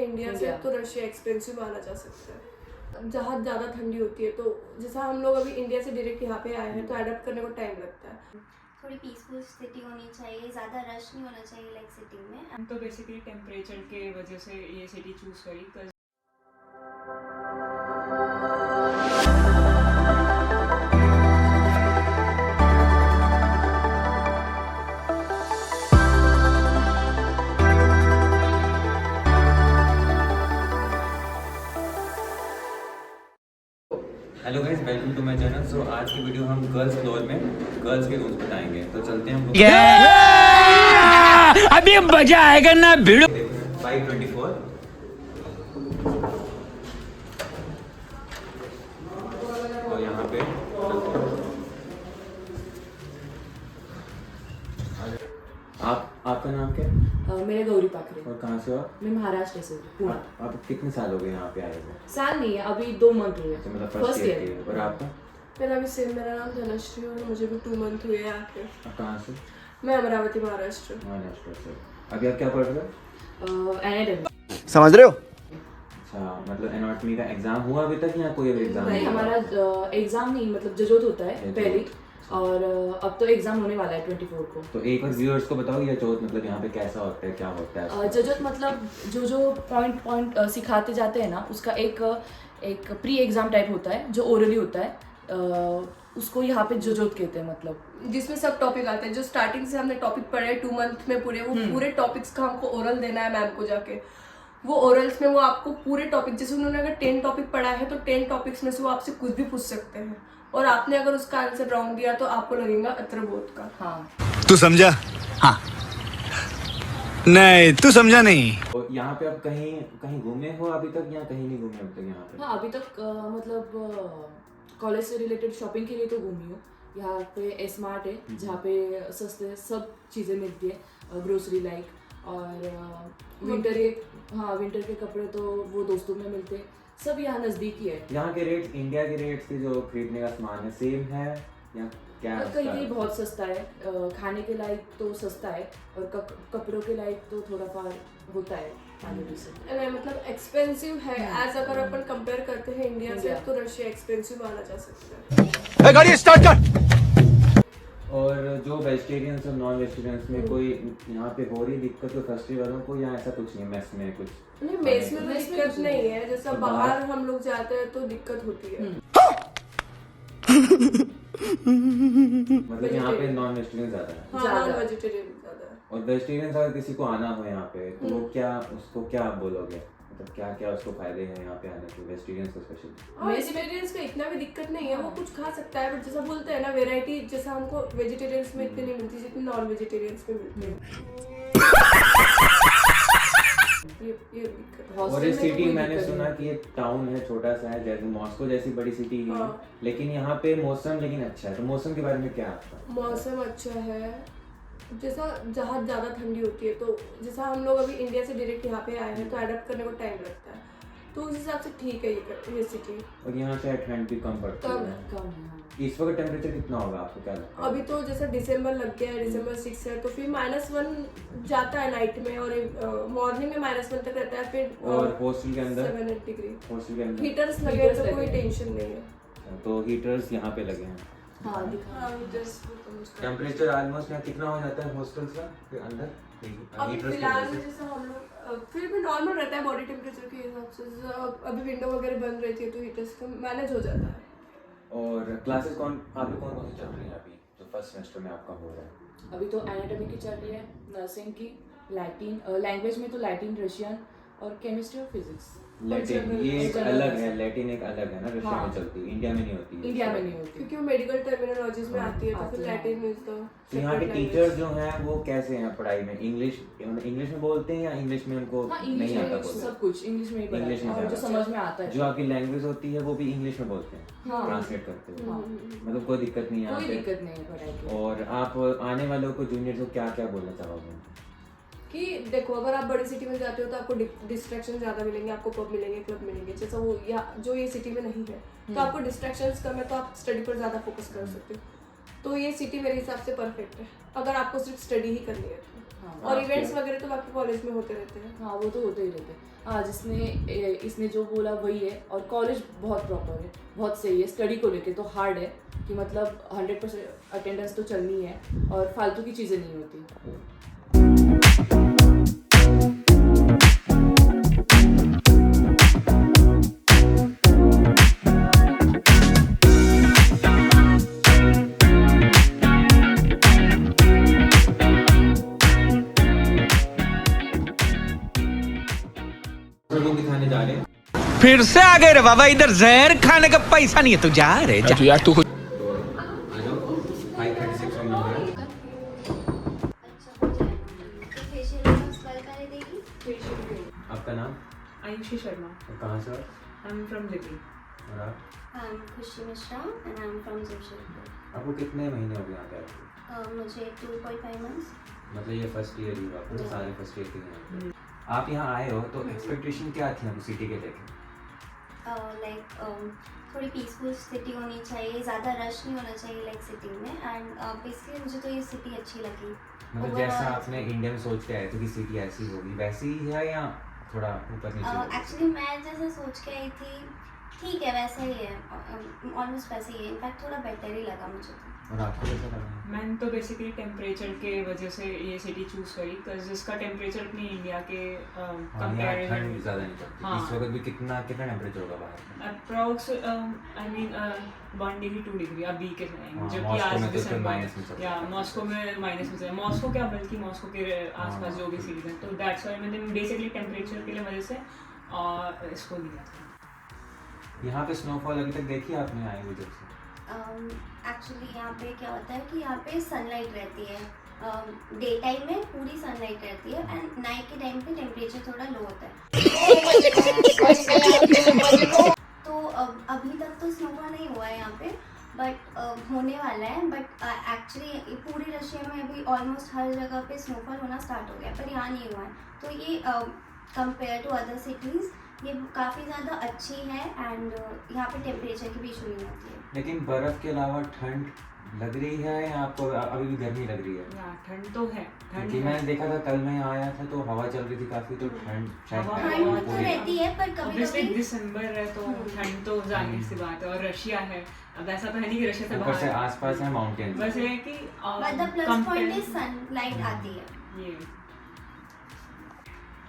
India से तो Russia expensive माना जा सकता है। जहाँ ज़्यादा ठंडी होती है तो जैसा हम लोग अभी इंडिया से डायरेक्ट यहाँ पे आए हैं तो अडेप्ट करने को टाइम लगता है। थोड़ी पीसफुल सिटी होनी चाहिए, ज़्यादा रश नहीं होना चाहिए लाइक सिटी में। हम तो बेसिकली टेम्परेचर के वजह से ये सिटी चूज़ करी। Hello guys, welcome to my channel. So आज की वीडियो हम गर्ल्स फ्लोर में गर्ल्स के रूल्स बताएंगे। तो चलते हैं हम अभी मजा आएगा ना भिड़ो। 524 और यहाँ पे आपका नाम क्या है? मेरा गौरी पाखरे। और कहाँ से हो आप? मैं महाराष्ट्र से हूँ। आप कितने साल हो गए यहाँ पे आए हुए? साल नहीं है, अभी 2 मंथ हुए। अच्छा, मतलब फर्स्ट ईयर। और आपका? मेरा भी सेम, मेरा नाम धनश्री और मुझे भी 2 मंथ हुए हैं आके। आप कहाँ से? मैं अमरावती महाराष्ट्र। महाराष्ट्र से। अभी आप क्या पढ़ रहे हो? एनाटॉमी। समझ रहे हो? अच्छा, मतलब एनाटॉमी का एग्जाम हुआ अभी तक या कोई अभी एग्जाम नहीं, हमारा एग्जाम नहीं, मतलब जजोत होता है पहले, और अब तो एग्जाम होने वाला है 24 को। तो एक बार व्यूअर्स को बताओ ये जजोत मतलब यहाँ पे कैसा होता है, क्या होता है? जजोत मतलब जो पॉइंट सिखाते जाते हैं ना, उसका एक प्री एग्जाम टाइप होता है जो ओरली होता है, उसको यहाँ पे जजोत कहते हैं। मतलब जिसमें सब टॉपिक आते हैं, जो स्टार्टिंग से हमने टॉपिक पढ़े 2 मंथ में पूरे, वो पूरे टॉपिक्स का हमको ओरल देना है मैम को जाके। वो ओरल्स में वो आपको पूरे टॉपिक, जैसे उन्होंने अगर 10 टॉपिक पढ़ा है तो 10 टॉपिक्स में से वो आपसे कुछ भी पूछ सकते हैं, और आपने अगर उसका आंसर रॉन्ग दिया तो आपको लगेगा अत्रबोध का। हाँ, तू समझा? हाँ नहीं, तू समझा नहीं। तो यहाँ पे आप कहीं घूमे हो अभी तक या कहीं नहीं घूमे अभी तक यहाँ पे? हाँ, अभी तक मतलब कॉलेज से रिलेटेड शॉपिंग के लिए तो घूमी हूँ। यहाँ पे स्मार्ट है जहाँ पे सस्ते सब चीज़ें मिलती है, ग्रोसरी लाइक, और विंटर के कपड़े तो वो दोस्तों में मिलते हैं, सब यहाँ नज़दीक ही है। यहाँ के रेट इंडिया के रेट से जो खरीदने का सामान है सेम है या क्या? कहीं बहुत सस्ता है, खाने के लायक तो सस्ता है, और कपड़ों के लायक तो थोड़ा फार होता है आगे से। नहीं, मतलब एक्सपेंसिव है एज अगर अपन कंपेयर करते हैं इंडिया से तो रशिया एक्सपेंसिव माना जा सकता है। गाड़ी स्टार्ट कर। और जो वेजिटेरियंस और नॉन वेजिटेरियंस में कोई यहाँ पे हो रही दिक्कत तो फेस्टिवलों को, या ऐसा कुछ नहीं है मेस में कुछ? नहीं, मेस में तो दिक्कत नहीं है, जैसा बाहर हम लोग जाते हैं तो दिक्कत होती है। मतलब यहाँ पे नॉन वेजिटेरियन ज्यादा है। हाँ, नॉन वेजिटेरियन ज्यादा है। और वेजिटेरियंस अगर किसी को आना हो यहाँ पे तो वो क्या, उसको क्या आप बोलोगे, मतलब क्या क्या उसको फायदे हैं यहाँ पे आने के वेजिटेरियंस को स्पेशली? वेजिटेरियंस का इतना भी दिक्कत नहीं है, वो कुछ खा सकता है, बट जैसा बोलते हैं ना वेराइटी जैसा हमको वेजिटेरियंस में इतनी नहीं मिलती जितनी नॉन वेजिटेरियंस में मिलती है। ये दिक्कत है। और ये सिटी मैंने सुना कि ये टाउन है, छोटा सा है, जैसे मॉस्को जैसी बड़ी सिटी ही है, लेकिन यहाँ पे मौसम लेकिन अच्छा है। तो मौसम के बारे में क्या आपका? मौसम अच्छा है, जैसा जहाँ ज़्यादा ठंडी होती है तो जैसा हम लोग अभी इंडिया से डायरेक्ट यहाँ पे आए हैं तो अडेप्ट करने को टाइम लगता है, तो उस हिसाब से ठीक है ये सिटी। और यहाँ से ठंड भी कम पड़ती है। कम है। इस वक्त टेम्परेचर कितना होगा आपको क्या लगता है? अभी तो जैसा दिसंबर लग गया है, दिसंबर 6 है, तो फिर -1 जाता है नाइट में, और मॉर्निंग में -1 तक रहता है। फिर और हॉस्टल के अंदर 7 डिग्री हॉस्टल के अंदर हीटर्स लगे तो कोई टेंशन नहीं है। तो हीटर्स यहाँ पे लगे हैं। हाँ, दिखा। टेम्परेचर ऑलमोस्ट यहाँ कितना हो जाता है हॉस्टल्स का के अंदर? अभी फिलहाल में जैसा हम लोग फिर भी नॉर्मल रहता है बॉडी टेम्परेचर के हिसाब से, जैसा अभी विंडो वगैरह बंद रहती है तो हीटर्स का मैनेज हो जाता है। और क्लासेस कौन सी चल रही है अभी जो फर्स्ट सेमेस्टर में आपका हो रहा है? अभी तो एनाटॉमी की चल रही है, नर्सिंग की, लैटिन लैंग्वेज में तो लैटिन, रशियन और केमिस्ट्री और फिजिक्स। लैटिन ये एक अलग है, लैटिन एक अलग है ना, रशिया में चलती है, इंडिया में नहीं होती है। इंडिया में नहीं होती क्योंकि वो मेडिकल टर्मिनोलॉजीज में आती है, तो फिर लैटिन इज द। तो यहाँ के टीचर्स जो हैं वो कैसे हैं पढ़ाई में? इंग्लिश में बोलते हैं या इंग्लिश में उनको नहीं आता बोलते? सब कुछ इंग्लिश में ही पढ़ाते इंग्लिश में हैं, और जो समझ में आता है, जो आपकी लैंग्वेज होती है वो भी इंग्लिश में बोलते हैं, ट्रांसलेट करते हैं। मतलब कोई दिक्कत नहीं है यहाँ कोई पे? दिक्कत नहीं है पढ़ाई की। और आप आने वालों को जूनियर को क्या क्या बोलना चाहोगे? कि देखो, अगर आप बड़ी सिटी में जाते हो तो आपको डिस्ट्रैक्शन ज़्यादा मिलेंगे, आपको पब मिलेंगे, क्लब मिलेंगे, जैसा वो जो ये सिटी में नहीं है, तो आपको डिस्ट्रैक्शंस कम है, तो आप स्टडी पर ज़्यादा फोकस कर सकते हो। तो ये सिटी मेरे हिसाब से परफेक्ट है अगर आपको सिर्फ स्टडी ही करनी है। हाँ और इवेंट्स वगैरह तो बाकी कॉलेज में होते रहते हैं। हाँ वो तो होते ही रहते हैं। हाँ इसने जो बोला वही है। और कॉलेज बहुत प्रॉपर है, बहुत सही है। स्टडी को लेके तो हार्ड है कि मतलब 100% अटेंडेंस तो चलनी है और फालतू की चीज़ें नहीं होती। लोग दिखाने जा रहे हैं। फिर से आ गए रे बाबा, इधर जहर खाने का पैसा नहीं है तो जा रे जा। यार तू आ जाओ 5:36 में मिल रहा है। अच्छा हो जाएगा। तो फेशियल कल करे देगी। फेशियल आपका नाम आयुषी शर्मा, और कहाँ से हो? I am from Delhi. और आप? आई एम खुशी Mishra and I am from Jamshedpur. आपको कितने महीने हो गए यहाँ पे आपको? मुझे 2.5 मंथ्स। मतलब ये फर्स्ट ईयर ही हुआ आपको, सारे फर्स्ट ईयर के हैं यहाँ पे। आप यहाँ आए हो तो एक्सपेक्टेशन क्या थी आपको सिटी के लेके? लाइक थोड़ी पीसफुल सिटी होनी चाहिए, ज़्यादा रश नहीं होना चाहिए लाइक सिटी में। एंड बेसिकली मुझे तो ये सिटी अच्छी लगी। मतलब जैसा आपने इंडिया में सोच के आए थे कि सिटी ऐसी होगी वैसी ही है या थोड़ा ऊपर नीचे? एक्चुअली मैं जैसे सोच के आई थी ठीक है वैसा ही है, ऑलमोस्ट वैसे ही है। इनफैक्ट थोड़ा बेटर ही लगा मुझे तो। और आपको कैसा लगा? मैंने तो बेसिकली टेम्परेचर के वजह से ये सिटी चूज़ करी, बिकॉज इसका टेम्परेचर अपनी इंडिया के हाँ, यहाँ कंपेरिजन ठंड ज़्यादा नहीं पड़ती। हाँ। इस वक्त भी कितना टेम्परेचर होगा बाहर? Approx I mean 1 degree 2 degree अभी के टाइम, हाँ, जबकि मॉस्को आज में तो दिसंबर माइनस में चल या रहा है। मॉस्को में माइनस में चल रहा है। मॉस्को क्या बल्कि मॉस्को के आसपास जो भी सिटीज हैं, तो दैट्स व्हाई मैंने बेसिकली टेम्परेचर के लिए वजह से और इसको लिया था। यहाँ पे स्नोफॉल अभी तक देखी आपने आए हुए जब से? एक्चुअली यहाँ पे क्या होता है कि यहाँ पे सनलाइट रहती है। डे टाइम में पूरी सनलाइट रहती है एंड नाइट के टाइम पे टेम्परेचर थोड़ा लो होता है। तो अभी तक तो स्नोफॉल नहीं हुआ है यहाँ पे, बट होने वाला है। बट एक्चुअली पूरी रशिया में अभी ऑलमोस्ट हर जगह पे स्नोफॉल होना स्टार्ट हो गया, पर यहाँ नहीं हुआ है। तो ये कंपेयर टू अदर सिटीज़ ये काफ़ी ज़्यादा अच्छी है एंड यहाँ पे टेम्परेचर की भी इशू नहीं होती है। लेकिन बर्फ के अलावा ठंड लग रही है या आपको अभी भी गर्मी लग रही है? या ठंड तो है, ठंड क्योंकि मैंने देखा था कल मैं यहाँ आया था तो हवा चल रही थी काफी, तो ठंड शायद हवा- है ठंड तो पूरी। रहती है पर कभी ऑब्वियसली कभी दिसंबर है तो ठंड तो जाहिर सी बात है। और रशिया है, अब ऐसा तो है नहीं कि रशिया से ऊपर से बाहर, आसपास है माउंटेन। बस ये है कि but the plus point is sunlight आती है। ये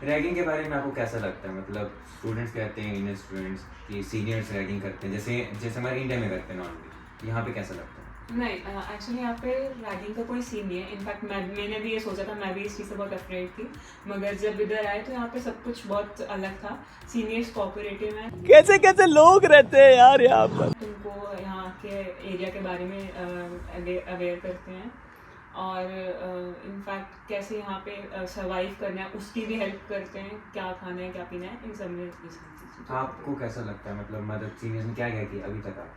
रैगिंग के बारे में आपको कैसा लगता है? मतलब स्टूडेंट्स कहते हैं, इंडियन स्टूडेंट्स कि सीनियर्स रैगिंग करते हैं, जैसे हमारे इंडिया में करते हैं नॉर्मली, यहाँ पे कैसा लगता है? नहीं, एक्चुअली यहाँ पे रैगिंग का कोई सीन नहीं है। इनफैक्ट मैंने भी ये सोचा था, मैं भी इस चीज़ से बहुत अफ्रेड थी, मगर जब इधर आए तो यहाँ पे सब कुछ बहुत अलग था। सीनियर्स कोऑपरेटिव हैं, कैसे कैसे लोग रहते हैं यार यहाँ पर। तुमको यहाँ के एरिया के बारे में अवेयर करते हैं और इनफैक्ट कैसे यहाँ पे सर्वाइव करना है उसकी भी हेल्प करते हैं, क्या खाना है क्या पीना है, इन सब में। आपको कैसा लगता है? मतलब मदद सीनियर्स ने क्या किया अभी तक आप?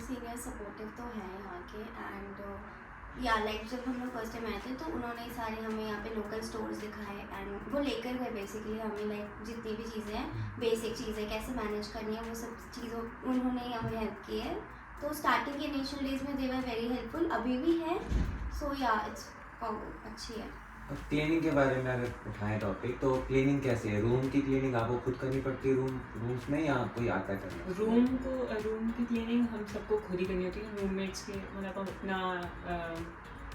सीनियर सपोर्टिव तो है यहाँ के। एंड या लाइक जब हम लोग फर्स्ट टाइम आए थे तो उन्होंने सारे हमें यहाँ पे लोकल स्टोर्स दिखाए एंड वो लेकर गए बेसिकली हमें, लाइक जितनी भी चीज़ें हैं, बेसिक चीज़ें कैसे मैनेज करनी है वो सब चीज़ों उन्होंने हमें हेल्प की है। तो स्टार्टिंग के इनिशियल डेज में दे वर वेरी हेल्पफुल, अभी भी है। सो या इट्स अच्छी है। क्लीनिंग के बारे में अगर उठाएं टॉपिक, तो क्लीनिंग कैसे है? रूम की क्लीनिंग आपको खुद करनी पड़ती है रूम्स में या कोई आता है करने? रूम की क्लीनिंग हम सबको खुद ही करनी होती है, रूममेट्स के, मतलब हम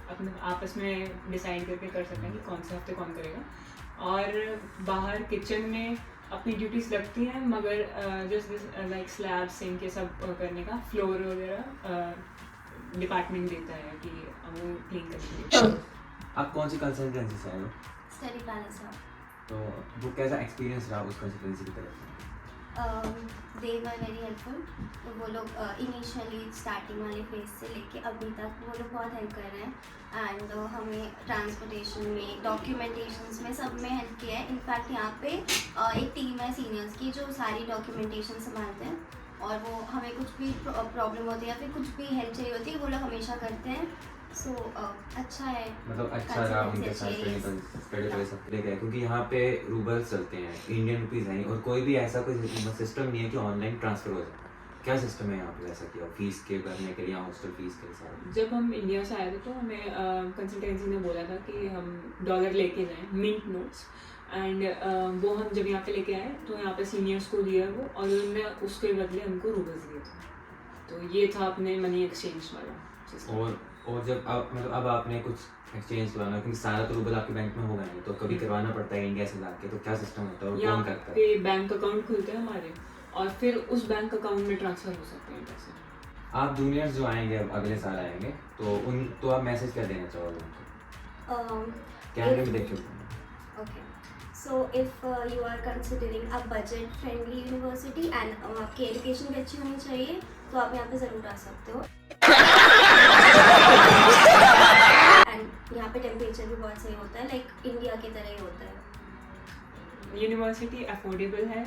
अपने आपस में डिसाइड करके कर सकते हैं कि कौन से हफ्ते कौन करेगा। और बाहर किचन में अपनी ड्यूटीज लगती हैं, मगर जस्ट लाइक स्लैब सिंक ये सब करने का, फ्लोर वगैरह डिपार्टमेंट देता है कि वो क्लीन करेंगे। आप कौन सी कंसल्टेंसी से आए हो? स्टडी पैलेस है। तो वो कैसा एक्सपीरियंस रहा उस कंसल्टेंसी की तरफ से? दे वर वेरी हेल्पफुल। तो वो लोग इनिशियली स्टार्टिंग वाले फेज से लेके अभी तक वो लोग बहुत हेल्प कर रहे हैं एंड हमें ट्रांसपोर्टेशन में, डॉक्यूमेंटेशंस में, सब में हेल्प किया है। इनफैक्ट यहाँ पे एक टीम है सीनियर्स की जो सारी डॉक्यूमेंटेशन संभालते हैं और वो हमें कुछ भी प्रॉब्लम होती है या फिर कुछ भी हेल्प चाहिए होती है वो लोग हमेशा करते हैं। सो अच्छा है, मतलब अच्छा रहा उनके साथ स्टडी सब गए, क्योंकि यहाँ पे रूबल्स चलते हैं, इंडियन रुपीज़ है नहीं और कोई भी ऐसा कोई सिस्टम नहीं है कि ऑनलाइन ट्रांसफर हो जाए। क्या सिस्टम है यहाँ पे जैसा कि फीस के भरने के लिए या हॉस्टल फीस के हिसाब जब हम इंडिया से आए थे तो हमें कंसल्टेंसी ने बोला था कि हम $1 लेके जाएं, मिंट नोट्स, एंड वो हम जब यहाँ पे लेके आए तो यहाँ पे सीनियर्स को दिया वो, और उन्होंने उसके बदले हमको रूबल्स दिए थे। तो ये था अपने मनी एक्सचेंज वाला system। और जब आप मतलब अब आपने कुछ एक्सचेंज करवाना, क्योंकि सारा तो रूबल आपके बैंक में होगा नहीं, तो कभी करवाना पड़ता है इंडिया से लाके, तो क्या सिस्टम होता है और यहाँ कौन करता है? पे बैंक अकाउंट खुलते हैं हमारे, और फिर उस बैंक अकाउंट में ट्रांसफ़र हो सकते हैं पैसे। आप जूनियर्स जो आएंगे अब अगले साल आएंगे, तो आप मैसेज क्या देना चाहोगे उनको? कैमरे में देखिए। Okay. So if you are considering a budget friendly university and आपकी एजुकेशन भी अच्छी होनी चाहिए, तो आप यहाँ पे ज़रूर आ सकते हो। एंड यहाँ पे टेम्परेचर भी बहुत सही होता है, लाइक इंडिया की तरह ही होता है। यूनिवर्सिटी अफोर्डेबल है,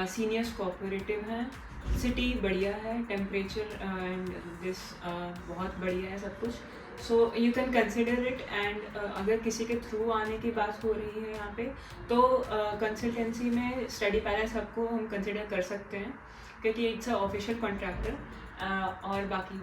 सीनियर्स कोऑपरेटिव हैं, सिटी बढ़िया है, टेम्परेचर एंड दिस बहुत बढ़िया है सब कुछ। So you can consider it, and अगर किसी के थ्रू आने की बात हो रही है यहाँ पे, तो कंसल्टेंसी में स्टडी पैलेस आपको हम कंसिडर कर सकते हैं, क्योंकि इट्स अ ऑफिशियल कॉन्ट्रैक्टर। और बाकी